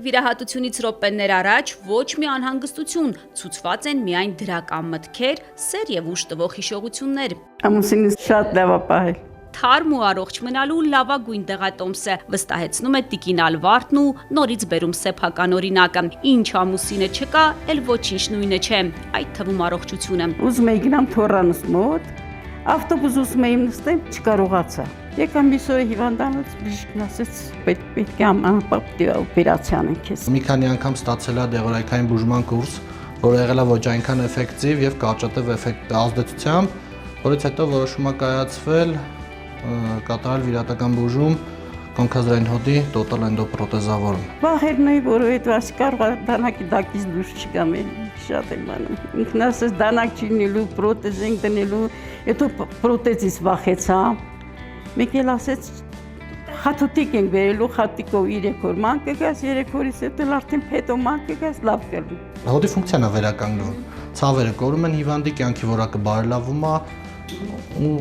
Վիրահատությունից րոպեներ առաջ ոչ մի անհանգստություն, ցուցված են միայն դրական մտքեր, սեր եւ ուշ տվող հիշողություններ։ Ամուսինս շատ լավ է պահել։ Թարմ ու առողջ մնալու լավագույն դեղատոմսը վստահեցնում է տիկին Ալվարդն ու նորից բերում սեփական օրինակը։ Ինչ ամուսինը չկա, էլ ոչինչ նույնը չէ, այդ թվում առողջությունը։ Ուզում էի գնամ թոռանուս մոտ, ավտոբուս ուզում էի նստեմ, չկարողացա։ Եկա մի սորը հիվանդանոց, բժիշկն ասեց, պետք է անպապ օպերացիա անենք քեզ։ Մի քանի անգամ ստացել է դեղորայքային բուժման կուրս, որը եղել է ոչ այնքան էֆեկտիվ եւ կարճատև ազդեցությամբ, որից հետո որոշում է կայացվել կատարել վիրահատական բուժում կոնքազդրային հոդի տոտալ էնդոպրոթեզավորում։ Վախերն էի, որովհետեւ ասի կարող է դանակի դակից դուրս չգամ, շատ եմ անում։ Ինքն ասես դանակ չինելու, պրոթեզ ենք դնելու, հետո պրոթեզից վախեցա։ Մեկ էլ ասեց խաթուտիկ ենք վերելու, խաթիկով 3 օր ման կգաս, 3 օրից հետո արդեն փետո ման կգաս, լավ կլինի։ Հոդի ֆունկցիան է վերականգնվում։ Ցավերը կորում են, հիվանդի կյանքի որակը բարելավում է ու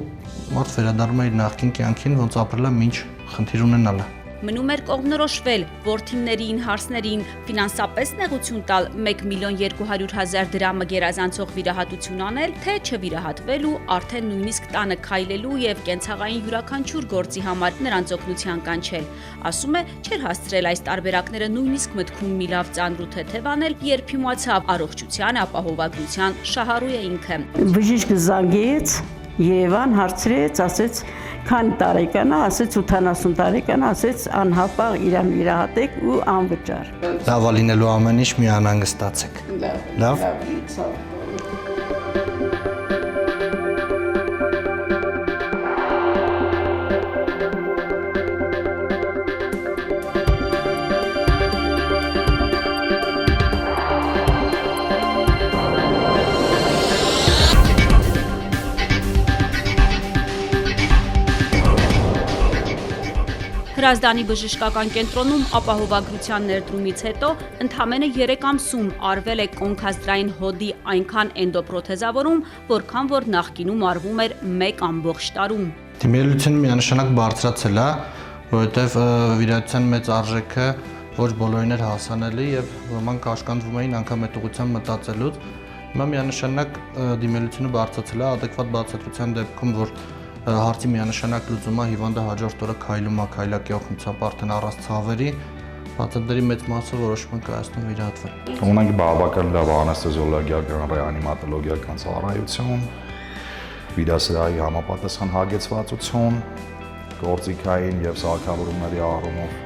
մարդ վերադառնում է իր նախկին կյանքին, ոնց ապրել է մինչ խնդիր ունենալը։ Մնում էր կողմնորոշվել որդիներին, հարսներին, ֆինանսապես նեղություն տալ 1.200.000 դրամը գերազանցող վիրահատություն անել, թե չվիրահատվել ու արդեն նույնիսկ տանը քայլելու եւ կենցաղային յուրաքանչյուր գործի համար նրանց օգնության կանչել։ Ասում է, չէր հասցրել այս տարբերակները նույնիսկ մտքում մի լավ ծանր ու թեթև անել, երբ իմացավ առողջության ապահովագրության շահառու է ինքը։ Բժիշկը զանգեց Երևան, հարցրեց, ասեց քանի տարեկան է, ասեց 80 տարեկան, ասեց անհապաղ իրան վիրահատեք ու անվճար։ Լավ է լինելու ամեն ինչ, մի անհանգստացեք։ Լավ։ Հրազդանի բժշկական կենտրոնում ապահովագրության ներդրումից հետո ընդամենը 3 ամսում արվել է կոնքազդրային հոդի այնքան էնդոպրոթեզավորում, որքան որ նախկինում արվում էր 1 ամբողջ տարում։ Դիմելությունը միանշանակ բարձրացել է, որովհետև վիրահատության մեծ արժեքը ոչ բոլորին էր հասանելի եւ ոմանք կաշկանդվում էին անգամ այդ ուղղությամբ մտածելուց։ Հիմա միանշանակ դիմելությունը բարձրացել է, adekvat բացատրության դեպքում, որ հարցի միանշանակ լուծումը հիվանդը հաջորդ օրը քայլում է, քայլակի օգնությամբ արդեն առանց ցավերի, պացիենտների մեծ մասը որոշում են կայացնում վիրահատվել։ Ունենք բավական լավ անեստեզիոլոգիական, ռեանիմատոլոգիական ծառայություն, վիրասրահի համապատասխան հագեցվածություն, գործիքային եւ սարքավորումների առումով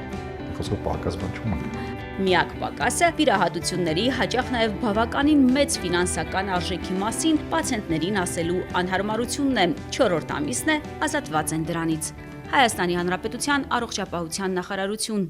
խոսքով պակաս բան չունենք։ Միակ պակասը վիրահատությունների, հաճախ նաև բավականին մեծ ֆինանսական արժեքի մասին պացիենտներին ասելու անհարմարությունն է։ 4-րդ ամիսն է, ազատված են դրանից։ Հայաստանի Հանրապետության առողջապահության նախարարություն։